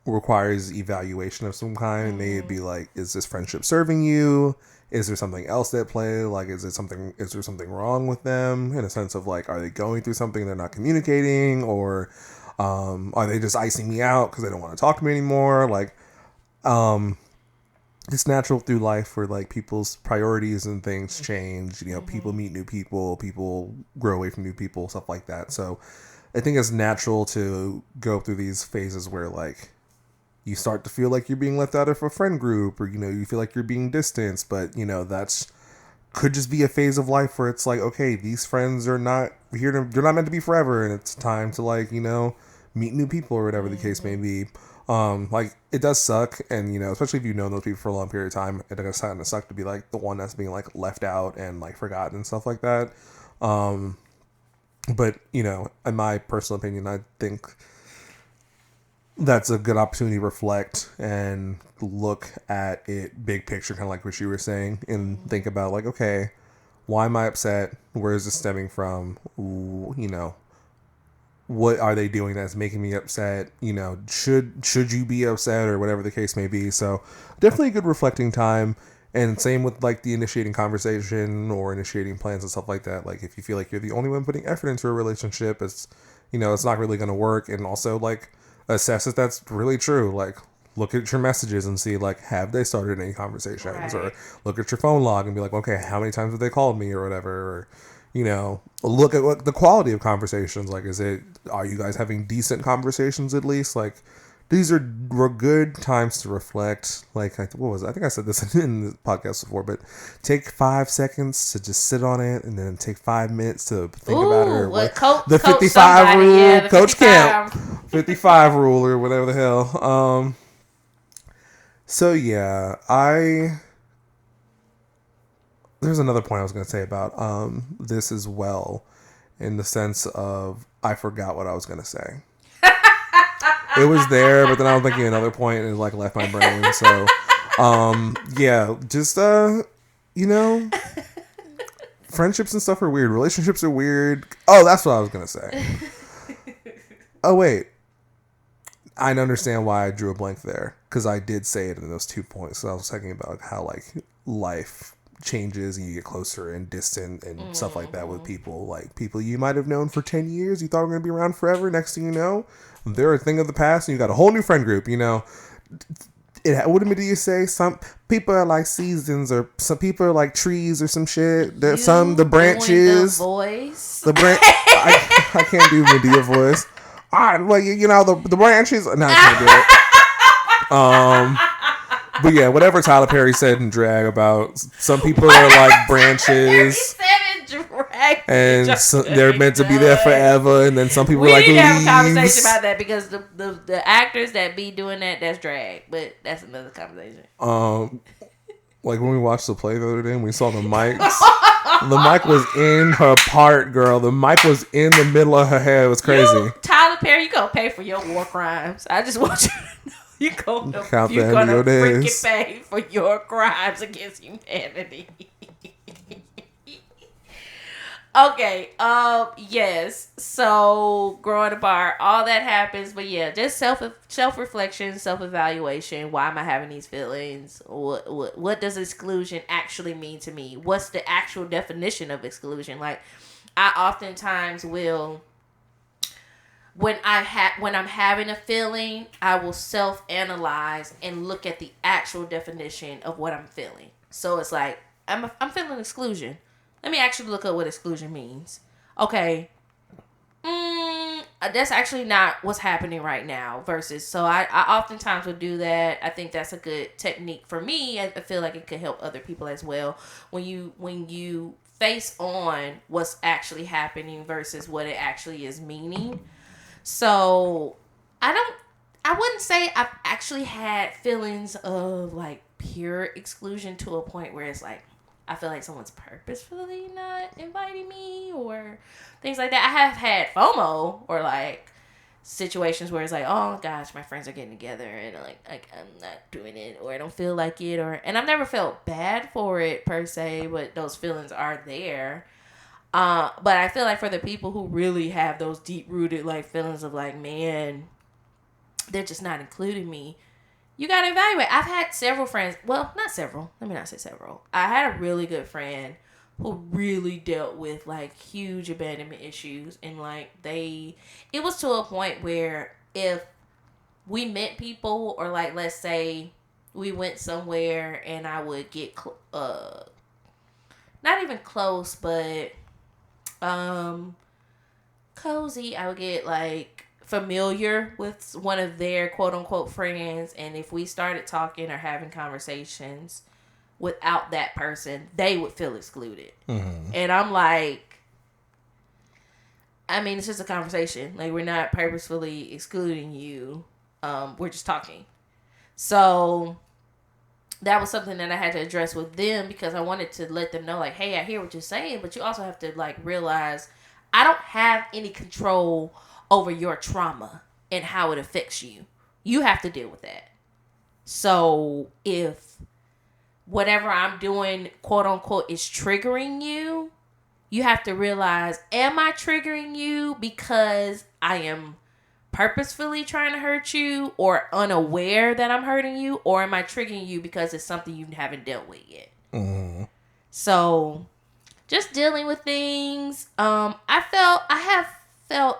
requires evaluation of some kind. And they'd be like, is this friendship serving you? Is there something else at play? Like, is there something wrong with them in a sense of, like, are they going through something they're not communicating, or are they just icing me out because they don't want to talk to me anymore? Like, it's natural through life where, like, people's priorities and things change. You know, people meet new people grow away from new people, stuff like that. So I think it's natural to go through these phases where like you start to feel like you're being left out of a friend group, or you feel like you're being distanced, but that's could just be a phase of life where it's like, okay, these friends are not here to, they're not meant to be forever, and it's time to like meet new people or whatever the case may be. Like it does suck, and especially if you've known those people for a long period of time, it does kind of suck to be like the one that's being like left out and like forgotten and stuff like that. But in my personal opinion, I think that's a good opportunity to reflect and look at it big picture, kind of like what you were saying, and think about like, okay, why am I upset? Where is this stemming from? What are they doing that's making me upset? Should you be upset, or whatever the case may be? So definitely a good reflecting time. And same with like the initiating conversation or initiating plans and stuff like that. Like if you feel like you're the only one putting effort into a relationship, it's it's not really going to work. And also like assess if that's really true. Like look at your messages and see like, have they started any conversations? Or look at your phone log and be like, okay, how many times have they called me or whatever? Or look at what the quality of conversations. Like, are you guys having decent conversations at least? Like, these were good times to reflect. Like, what was it? I think I said this in the podcast before, but take 5 seconds to just sit on it, and then take 5 minutes to think about it. Or the 55 rule, yeah, the Coach 55. Camp, 55 rule, or whatever the hell. So yeah, there's another point I was going to say about this as well, in the sense of I forgot what I was going to say. It was there, but then I was thinking another point and it like left my brain. So, yeah, just friendships and stuff are weird. Relationships are weird. Oh, that's what I was going to say. Oh, wait. I understand why I drew a blank there, because I did say it in those 2 points. So I was talking about how like life changes and you get closer and distant and stuff like that with people. Like people you might have known for 10 years, you thought were going to be around forever. Next thing you know, they're a thing of the past, and you got a whole new friend group. What do you say? Some people are like seasons, or some people are like trees, or some shit. There's the branches. The voice. The branch. I can't do Medea voice. All right, well, the branches. No, I can't do it. But yeah, whatever Tyler Perry said in Drag about some people are like branches. And they're meant to be there forever, and then some people are like leaves. We need to have a conversation about that, because the actors that be doing that's drag, but that's another conversation. Like when we watched the play the other day and we saw the mics, the mic was in her part, girl. The mic was in the middle of her head. It was crazy. Tyler Perry, you gonna pay for your war crimes. I just want you to know. You're gonna freaking pay for your crimes against humanity. Okay, yes. So growing apart, all that happens, but yeah, just self-reflection, self-evaluation. Why am I having these feelings? What does exclusion actually mean to me? What's the actual definition of exclusion? Like, I oftentimes will, when I'm having a feeling, I will self-analyze and look at the actual definition of what I'm feeling. So it's like, I'm feeling exclusion. Let me actually look up what exclusion means. Okay. That's actually not what's happening right now. Versus, so I oftentimes would do that. I think that's a good technique for me. I feel like it could help other people as well. When you face on what's actually happening versus what it actually is meaning. So I wouldn't say I've actually had feelings of like pure exclusion to a point where it's like, I feel like someone's purposefully not inviting me or things like that. I have had FOMO, or like situations where it's like, oh gosh, my friends are getting together and like I'm not doing it, or I don't feel like it, and I've never felt bad for it per se, but those feelings are there. But I feel like for the people who really have those deep rooted like feelings of like, man, they're just not including me. You got to evaluate. I've had several friends. Well, not several. Let me not say several. I had a really good friend who really dealt with like huge abandonment issues. And like it was to a point where if we met people, or like, let's say we went somewhere and I would get, not even close, but, cozy. I would get like familiar with one of their quote unquote friends, and if we started talking or having conversations without that person, they would feel excluded. Mm-hmm. And I'm like, I mean, it's just a conversation. Like, we're not purposefully excluding you. We're just talking. So that was something that I had to address with them, because I wanted to let them know, like, hey, I hear what you're saying, but you also have to like realize I don't have any control over your trauma and how it affects you. You have to deal with that. So if whatever I'm doing, quote unquote, is triggering you, you have to realize, am I triggering you because I am purposefully trying to hurt you or unaware that I'm hurting you, or am I triggering you because it's something you haven't dealt with yet? Mm-hmm. So just dealing with things. I have felt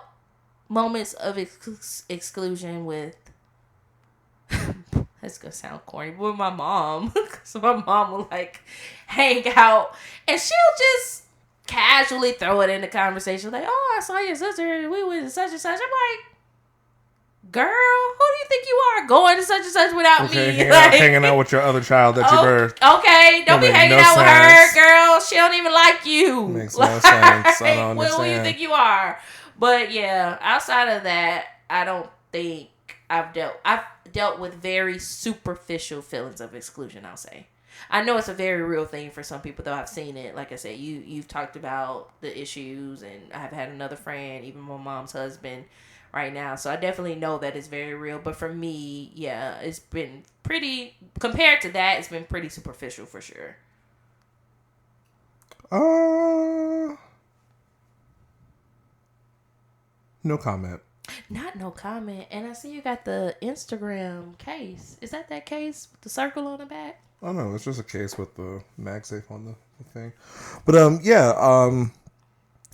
moments of exclusion with, that's gonna sound corny, but with my mom. So my mom will like hang out and she'll just casually throw it in the conversation, like, oh, I saw your sister, we went to such and such. I'm like, girl, who do you think you are, going to such and such without me? Hanging out with your other child that you birthed. Okay, don't be hanging out with her, girl. She don't even like you. Makes no sense. I don't understand. Who do you think you are? But yeah, outside of that, I don't think I've dealt with very superficial feelings of exclusion, I'll say. I know it's a very real thing for some people, though. I've seen it. Like I said, you've talked about the issues, and I've had another friend, even my mom's husband, right now. So I definitely know that it's very real. But for me, yeah, it's been pretty, compared to that, it's been pretty superficial for sure. No comment. Not no comment. And I see you got the Instagram case. Is that case with the circle on the back? Oh no, it's just a case with the MagSafe on the thing. But yeah,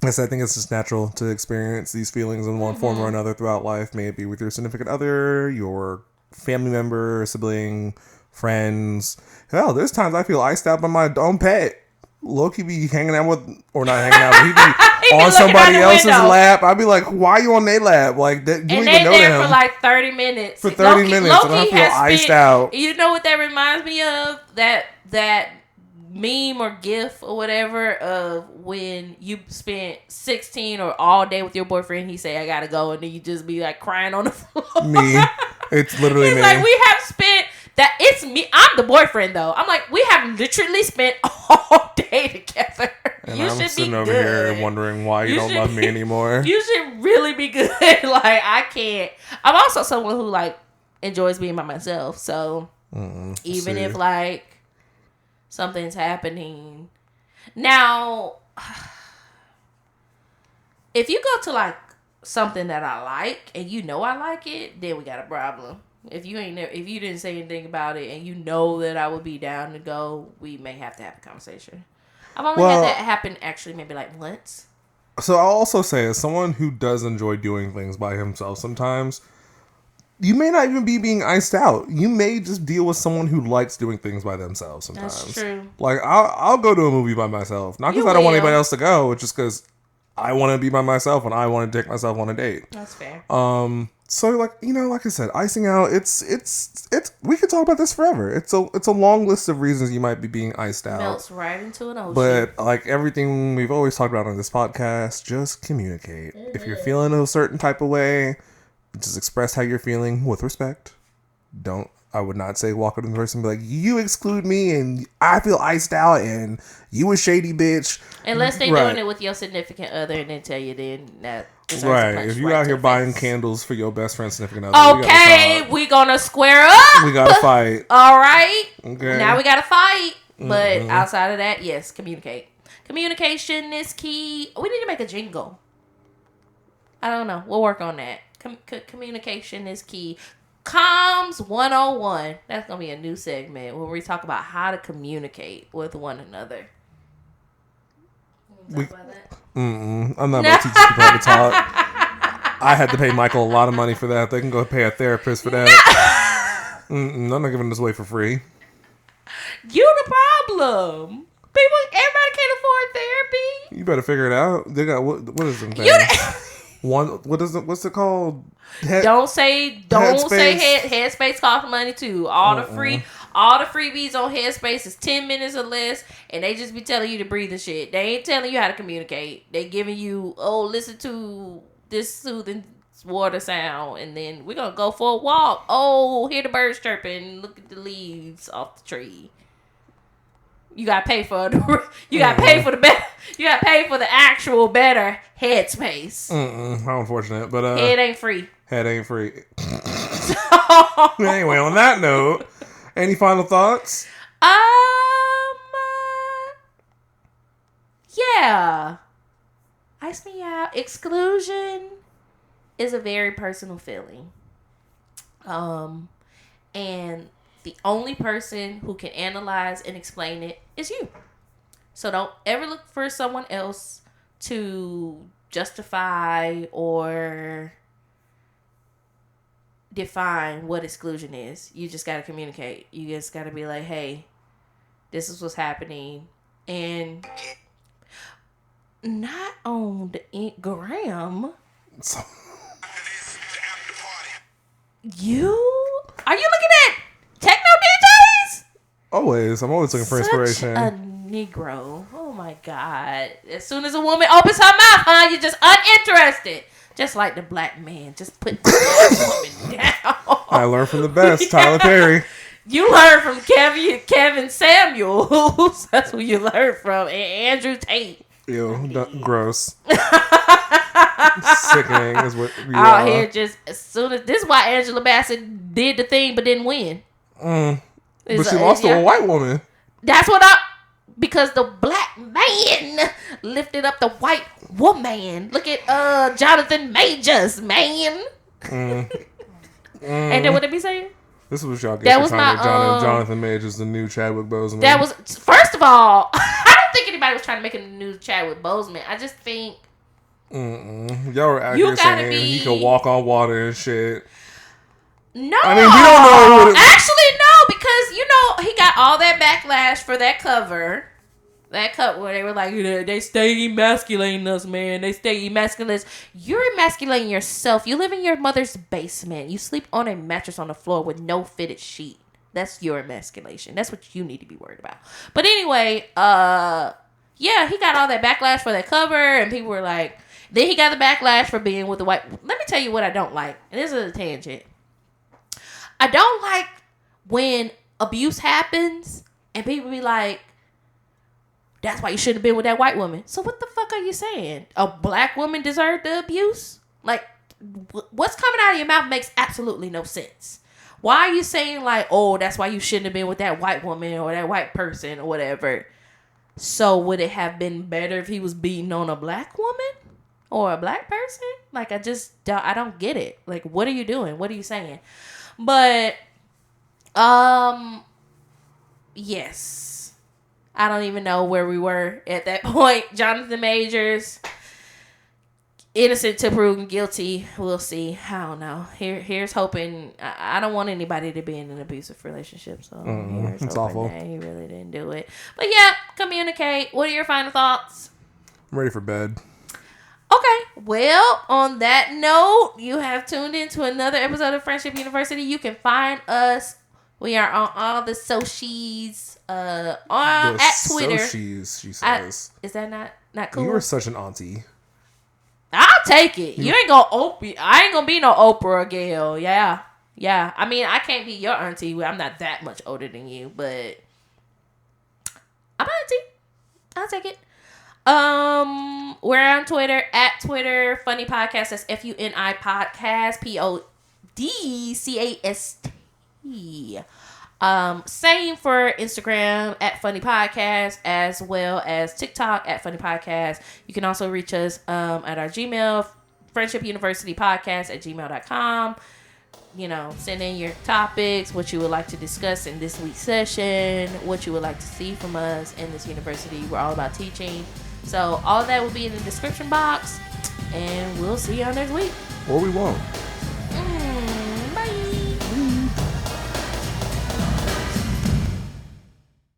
yes, I think it's just natural to experience these feelings in one form or another throughout life. May it be with your significant other, your family member, sibling, friends. Hell, there's times I feel iced out by my own pet. Loki be hanging out with, or not hanging out, but he be on somebody else's lap. I'd be like, why are you on their lap? Like, that, you don't even know them. For like 30 minutes. For 30 minutes, Loki, and I feel iced out. You know what that reminds me of? That meme or gif or whatever of when you spent 16 or all day with your boyfriend, he say, I gotta go, and then you just be like crying on the floor. Me. It's literally me. Like, we have spent that. It's me. I'm the boyfriend though. I'm like, we have literally spent all day together. And I'm sitting over here wondering why you don't love me anymore. You should really be good. Like, I can't. I'm also someone who like enjoys being by myself. So even if like something's happening now, if you go to like something that I like and you know I like it, then we got a problem. If you didn't say anything about it and you know that I would be down to go, we may have to have a conversation. I've only had that happen actually maybe like once. So I'll also say, as someone who does enjoy doing things by himself sometimes, you may not even be being iced out. You may just deal with someone who likes doing things by themselves sometimes. That's true. Like, I'll go to a movie by myself. Not because I don't want anybody else to go. It's just because I want to be by myself and I want to take myself on a date. That's fair. So like, you know, like I said, icing out, it's we could talk about this forever. It's a long list of reasons you might be being iced out. Melts right into an ocean. But like everything we've always talked about on this podcast, just communicate. If you're feeling a certain type of way, just express how you're feeling with respect. I would not say walk up to the person and be like, you exclude me and I feel iced out and you a shady bitch. Unless they doing it with your significant other and then tell you then that. Right. If you out here buying candles for your best friend's significant other. Okay, we gonna square up. We gotta fight. All right. Okay. Now we gotta fight. But outside of that, yes, communicate. Communication is key. We need to make a jingle. I don't know. We'll work on that. Communication is key. Comms 101. That's going to be a new segment where we talk about how to communicate with one another. I'm not about to teach people how to talk. I had to pay Michael a lot of money for that. They can go pay a therapist for that. I'm not giving this away for free. You the problem. Everybody can't afford therapy. You better figure it out. They got what is them things? What's it called? Don't say Headspace costs money too. All the freebies on Headspace is 10 minutes or less, and they just be telling you to breathe and shit. They ain't telling you how to communicate. They giving you, listen to this soothing water sound, and then we're gonna go for a walk. Hear the birds chirping, look at the leaves off the tree. You gotta pay for the actual better Headspace. How unfortunate, but Head ain't free. Anyway, on that note, any final thoughts? Yeah. Ice me out. Exclusion is a very personal feeling. And the only person who can analyze and explain it is you. So don't ever look for someone else to justify or define what exclusion is. You just got to communicate. You just got to be like, hey, this is what's happening. And not on the gram. Are you looking at techno DJs? Always. I'm always looking for inspiration. A Negro. Oh my God. As soon as a woman opens her mouth, you're just uninterested. Just like the black man. Just put the black woman down. I learned from the best. Tyler Perry. You learned from Kevin Samuels. That's who you learned from. And Andrew Tate. Ew. Gross. Sickening is what you out are. Here just as soon as this is why Angela Bassett did the thing but didn't win. But she lost to a white woman. That's because the black man lifted up the white woman. Look at Jonathan Majors, man. And then what did he say? This is what y'all get that for was trying not, to Jonathan Majors, the new Chadwick Boseman. That was, first of all, I don't think anybody was trying to make a new Chadwick Boseman. I just think y'all were out here saying he could walk on water and shit. No. I mean, we don't know. Actually, no, because, he got all that backlash for that cover. That cut where they were like, they stay emasculating us, man. They stay emasculating us. You're emasculating yourself. You live in your mother's basement. You sleep on a mattress on the floor with no fitted sheet. That's your emasculation. That's what you need to be worried about. But anyway, yeah, he got all that backlash for that cover, and people were like, then he got the backlash for being with the white. Let me tell you what I don't like, and this is a tangent. I don't like when abuse happens, and people be like, that's why you shouldn't have been with that white woman. So what the fuck are you saying? A black woman deserved the abuse? Like, what's coming out of your mouth makes absolutely no sense. Why are you saying like, oh, that's why you shouldn't have been with that white woman or that white person or whatever? So would it have been better if he was beating on a black woman or a black person? Like, I don't get it. Like, what are you doing? What are you saying? But, yes. I don't even know where we were at that point. Jonathan Majors, innocent to proven guilty. We'll see. I don't know. Here's hoping. I don't want anybody to be in an abusive relationship. So it's awful. That he really didn't do it. But yeah, communicate. What are your final thoughts? I'm ready for bed. Okay. Well, on that note, you have tuned into another episode of Friendship University. You can find us. We are on all the socials. At Twitter. Socials, she says. Is that not cool? You are such an auntie. I'll take it. You ain't gonna I ain't gonna be no Oprah or Gail. Yeah. I mean, I can't be your auntie. I'm not that much older than you, but I'm auntie. I'll take it. We're on Twitter at Twitter Funny Podcast. That's FUNI Podcast. PODCAST. Same for Instagram at Funny Podcast, as well as TikTok at Funny Podcast. You can also reach us at our Gmail, Friendship University Podcast at gmail.com. Send in your topics, what you would like to discuss in this week's session, what you would like to see from us in this university. We're all about teaching. So all of that will be in the description box, and we'll see y'all next week. Or we won't.